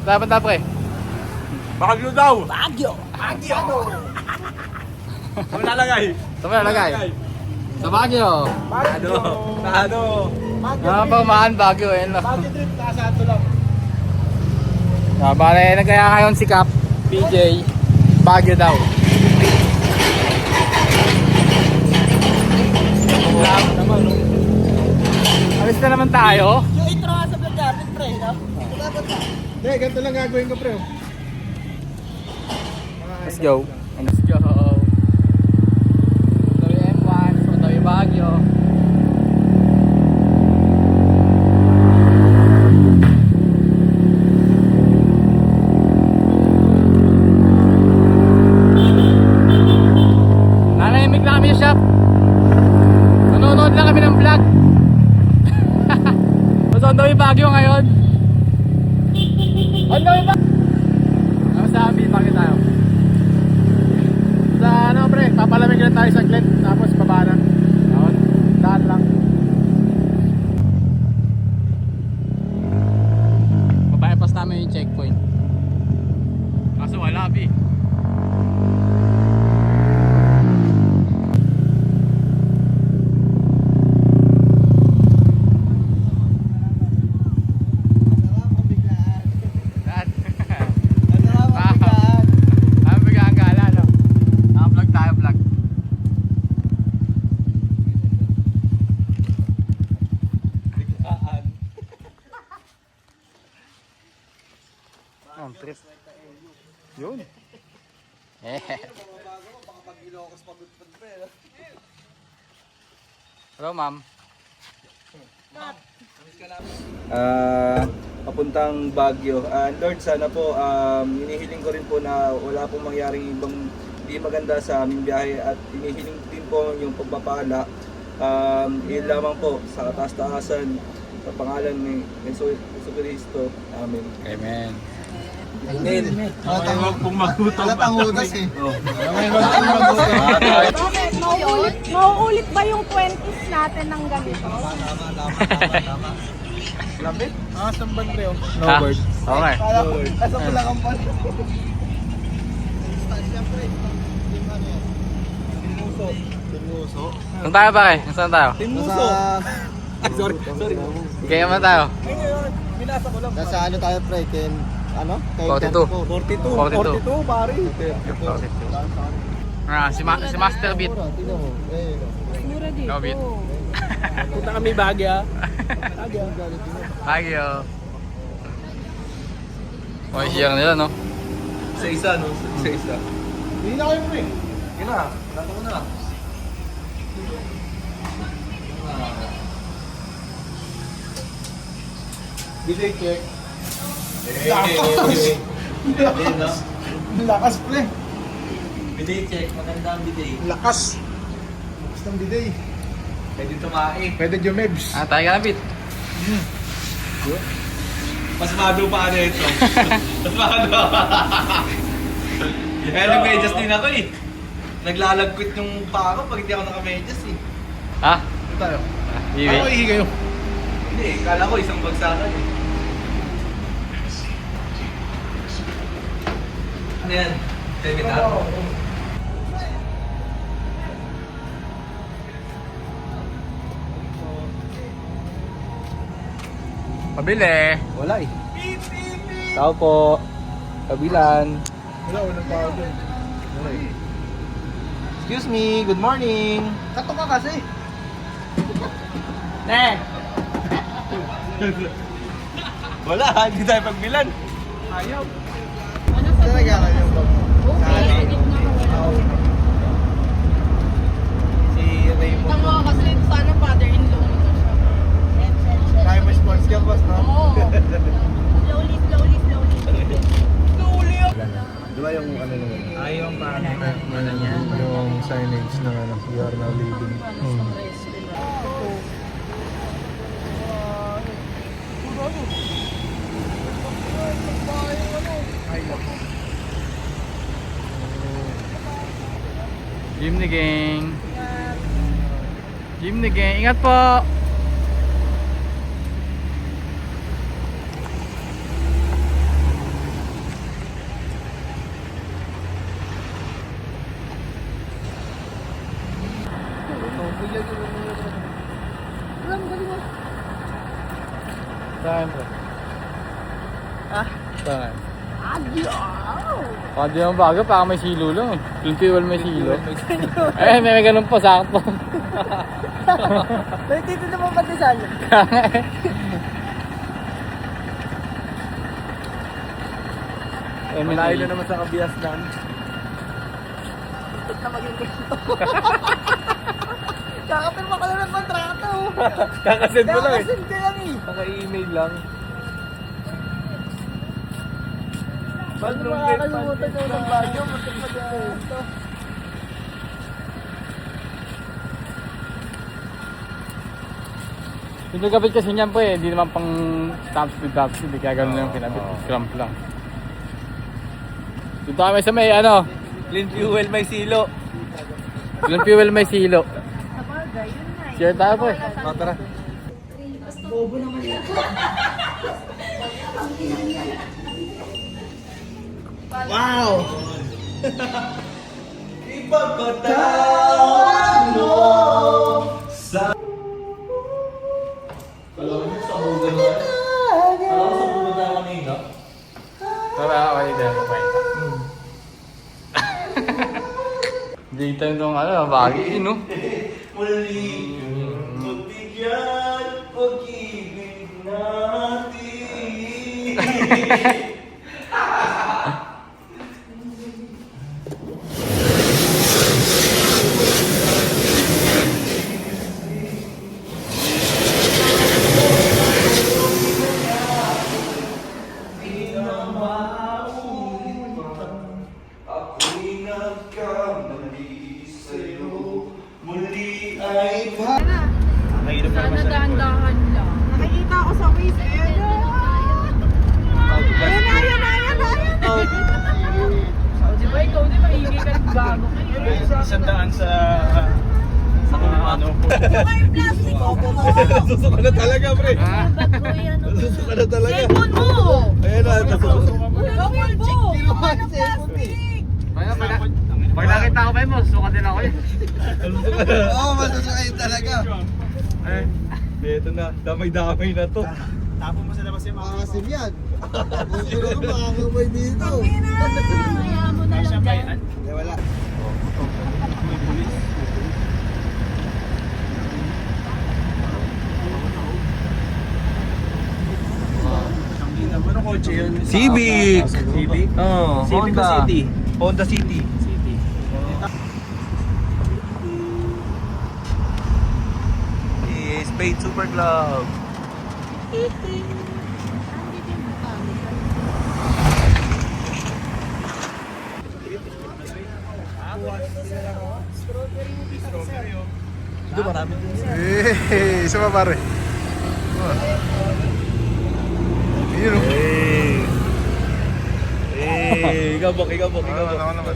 Saan punta pre? Baguio daw! Baguio! Saan lalagay? Saan mo nalagay? Sa Baguio. Tado! Pamahan Baguio eh. No? Baguio trip, nakasato lang. Bale, nagkaya ngayon si Cap, PJ, Baguio daw. Salamat naman, no? Alis na naman tayo. Yung intro nga sa vlog natin, pre, no? Salamat na. Hindi, ganito lang gagawin ko, pre. Let's go. Let's go. Tawi M1, tawi Baguio. Nanahimik na kami sa shop. Nanonood lang kami ng vlog. Basta on the way Baguio ngayon. On the way Baguio. Ano sabi, bakit tayo? Sa ano pre, papalamig lang tayo saglit. Tapos baba na. Ayun, daan lang. Papayapas namin yung checkpoint. Kaso wala bi. Yun. Hello, ma'am. Papuntang Baguio. Lord, sana po hinihiling ko rin po na wala pong mangyaring ibang di maganda sa aming biyahe at hinihiling din po yung pagpapala. Yun lamang po sa kataas-taasan sa pangalan ni Jesus Cristo. Amen. Amen. Amen. Huwag pong magutom. Halatang hudas eh. Bakit? Mauulit ba yung 20s natin ng ganito? Lapit? Samban, pre, oh. No word. Okay. Asa pala kang pan? Timuso. Saan tayo pare? Saan tayo? Timuso. Sorry. Kaya naman tayo. Binasa ko lang. Nasa ano tayo, pre? Ken, ano? 42. 42. 42, pare. 42. Si Master Beat. Tingnan mo. Mura dito. No beat. Punta kami Baguio. Baguio. Baguio. Oh, share nila no? Isa-isa, no? Isa-isa. Hindi na kayo, pre. Yun na. Lato ko na. Delay check. Lakas! Lakas, pre. Biday check. Maganda ang biday. Lakas. Lakas ng delay. Pwede tumae. Pwede jumebs. Ah, tayo ka na Beat. Mas mado pa ano ito. Mas mado. Kaya nag-medyas din ako eh. Naglalagkwit yung paa ko pag hindi ako naka-medyas eh. Ha? Ito tayo. Iwi. Ako ihi kayo. Hindi, kala ko isang bagsakan eh. Ano yan? Seminar? Pabili. Wala eh. Tao po. Kabilan. Wala, walang tao dun. Wala eh. Excuse me, good morning. Kato ka kasi. Wala, hindi tayo pagbilan. Ayaw. Ano sa Talaga kayo. Okay, edit na ako. Si Raymond. Tama kasi sana father-in-law mo to siya. Kaya mo sports ka, boss, no? Oo. Slowly. Di ba yung ano naman? Ayaw ang paano. Ano niya? Yung signage ng ano, you are now leaving. Jimny gang. Jimny gang. Ingat po. Saan? Agyo! Pwede yung bago, parang may silo lang eh. Yung fuel may silo. Eh, may ganun po, sakto. May tito na mo pati saan? Eh, Malayo na naman sa kabias lang. Ito na maging ganito. Kakapirma ka na ng kontrato. Kakasend mo lang eh. Kakasend ka lang eh. Naka-email lang. Ba't makakalimutan ko ng bagyo? Matipad ito. Yung nagkabit kasi niyan po eh, hindi naman pang top speed, hindi kaya ganun lang pinabit. Cramp lang. Dito kami sa may ano, Clean fuel, may silo. yung fuel may silo. Sabagay, yun na eh. Share tayo po eh. O, tara. Tara, okay dito yung kwenta. Dito yung ano, bagay no? Sana dahan-dahan lang. Nakikita ako sa Waze. Ayan na! Ayan na, ayan na, ayan na, ayan na! Di ba ikaw din maingay ka bago kayo? Isandaan sa mga ano. Ay, plastic ko po! Susuka na talaga, pre. Bag ko yan. Susuka na talaga. Cellphone mo! Ayan na, nasusuka. Cellphone mo! Ano plastic? Pag nakita ko ba mo, suka din ako eh. Oo, masusuka yun talaga. Eh, eto na. Damay-damay na to. Tapon mo sa labas yung mga asim yan. Gusto ko makakamay dito. Hayaan mo na lang dyan. Eh, wala. Ano kotse yun? Civic! Civic? Oh, Civic o Honda. City? Honda City. City. Spade Super Glove. Ito marami din. Eh, isa pa pare. Yun o. Igabok. Ako naman.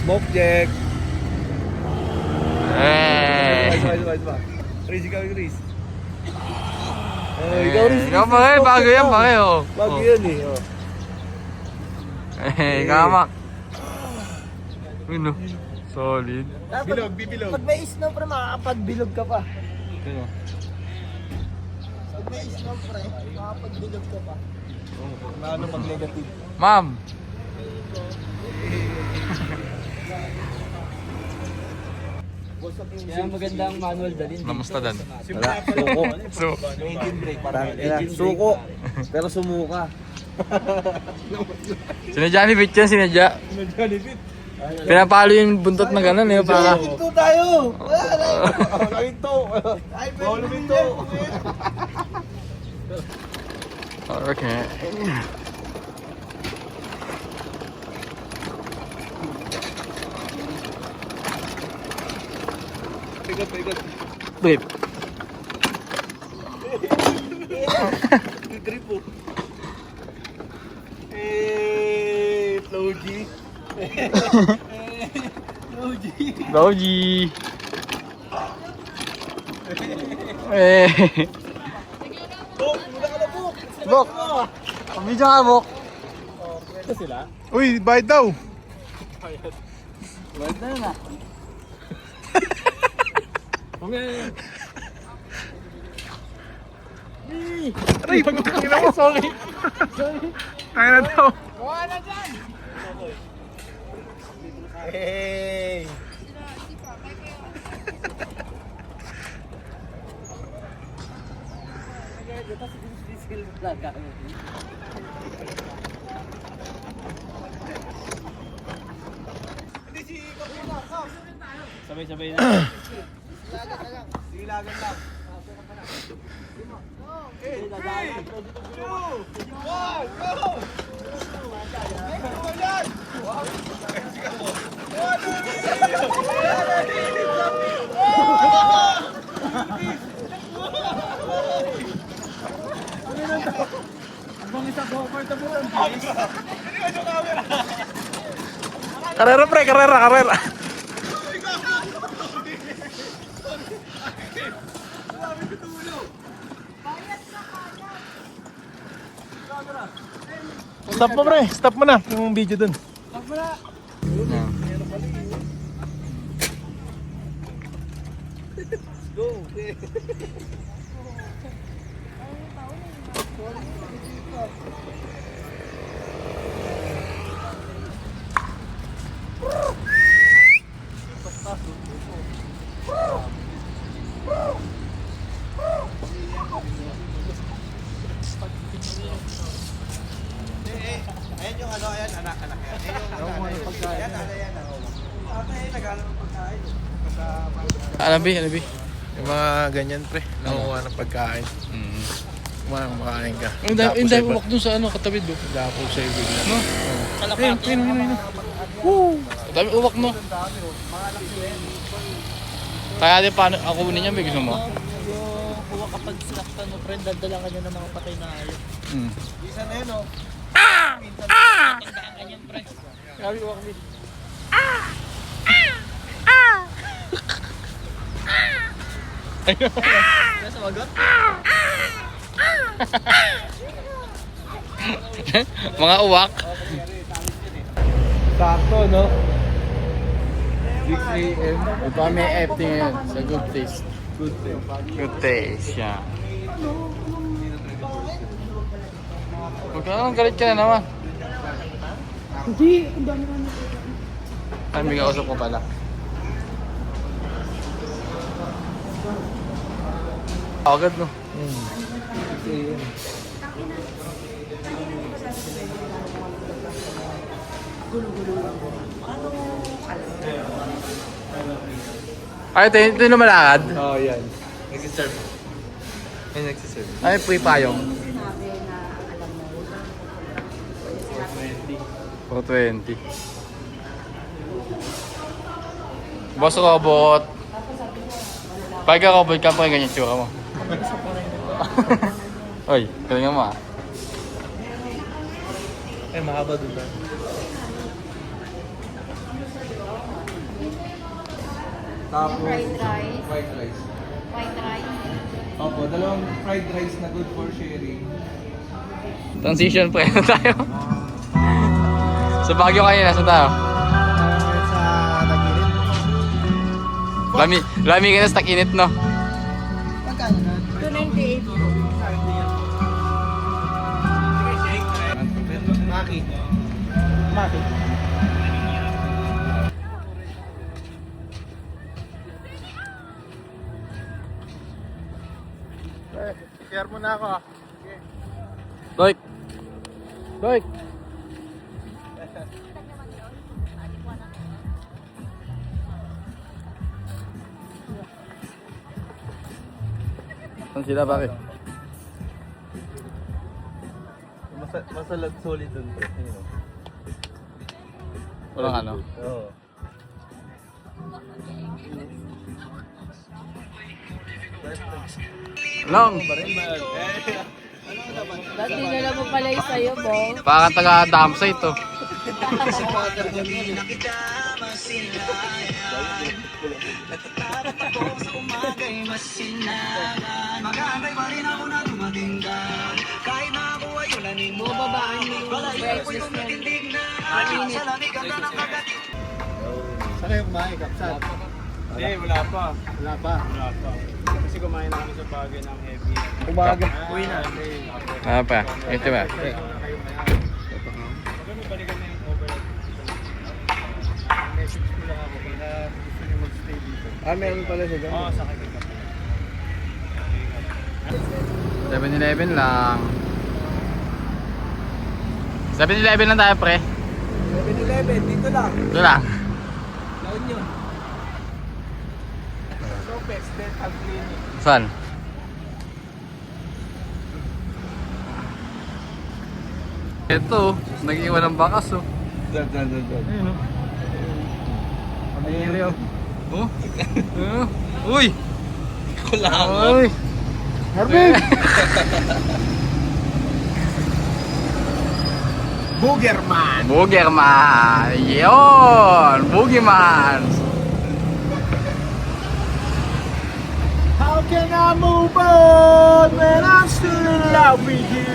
Smoke check. Eh. Chris, ikaw yung Chris. Ikaw pa eh, bago yan pa eh oh. Bago yan eh. Oh. Eh, kamak. Ano? Solid. Bilog, bibilog. Pag may snow pre, makakapagbilog ka pa. Pag may snow pre, makakapagbilog ka pa. Ano pag negative? Ma'am. Kaya magandang manual dalhin. Namusta dan? Suko. Engine brake para Suko. Pero sumuka. Sinadya ni Fit yan, sinadya. Nagjalipit. Pinapalo yung buntot na gano'n eh, para... Ito tayo! Wala na! Nakito! Ay, bawal lumito! Okay. Pigot. Wait. Trip po. Eh, slow G. Bauji. Eh. Bok, muna ka na Bok! Bok. Pamidya ka, Bok. Ito sila? Uy, bayad daw. Wala na. Okay. Aray, pagkakina mo. Sorry. Tayo na daw. Hey! Sabay-sabay na. Silagan lang. Karera pre, karera. Stop mo pre, stop mo na yung video dun. Ayan yung ano, ayan, anak. Ayan, ayan. Okay, naghanap ng pagkain. Alabi. Yung mga ganyan pre, nakukuha ng pagkain. Kumakain ka. Yung dahil uwak dun sa ano, katabi doon. Dapo sa'yo bigla. No? Ayun. Dami uwak, no? Kaya din paano, ako kunin niya, may gusto mo? Yung kuha kapag sinaktan mo, friend, dadala ka niya ng mga patay na hayop. Isa na yun, oh. Tandaan ka niyan, friend. Grabe uwak, Bill. Nasa magot? Mga uwak. Sakto, no? 6 a.m. Ito may FT ngayon sa Good Taste. Good Taste, yeah. Magkano galit ka na naman? Hindi, ang dami na nito. Ay, may kausap ko pala. Agad, no? 6 a.m. Ay, ito yung lumalakad. Oo, yan. Nagsiserve. Ay, nagsiserve. Ay, free payong. Sinabi na alam mo. 420. Boss Robot. Pag ka robot ka pa, ganyan tsura mo. Oy, galingan mo ah. Ay, mahaba dun na. Tapos, Fried rice. white rice. White rice. Opo, dalawang fried rice na good for sharing. Transition pre, ano tayo? Sa Baguio kayo, nasa tayo? Sa Taguig. Lami ka na sa takinit, no? Magkano na? 298. Maki. Maki. Share mo na ako ah. Doik! Doik! Saan sila, bakit? Masalat solid dun, pre. Ayun, oh. Walang ano? Oo. Long! Ba't dinala mo pala yung sa'yo, Bo? Parang taga-damsay to. Bubabaan mo yung breakfast na mainit. Saan kayo kumain, Kapsat? Hindi, wala pa. Wala pa. Wala pa. Kasi kumain na kami sa bagay ng heavy. Umaga. Uwi na. Ano pa? Ito ba? Balikan na yung overall. Message ko lang ako kung gusto niyo mag-stay dito. Meron pala siya dyan. Oo, sakay ka. 7-Eleven lang. 7-Eleven lang tayo, pre. 7-Eleven, dito lang. Ito lang. La Union. Lopez Dental Clinic. Saan? Ito, nag-iwan ng bakas, oh. Dyan. Ayun, oh. Pag-iiri, oh. Oh? Uy! Kulangot. Uy! Marvin! Boogerman! Boogerman! Yun! Boogeyman! How can I move on when I'm still in love with you?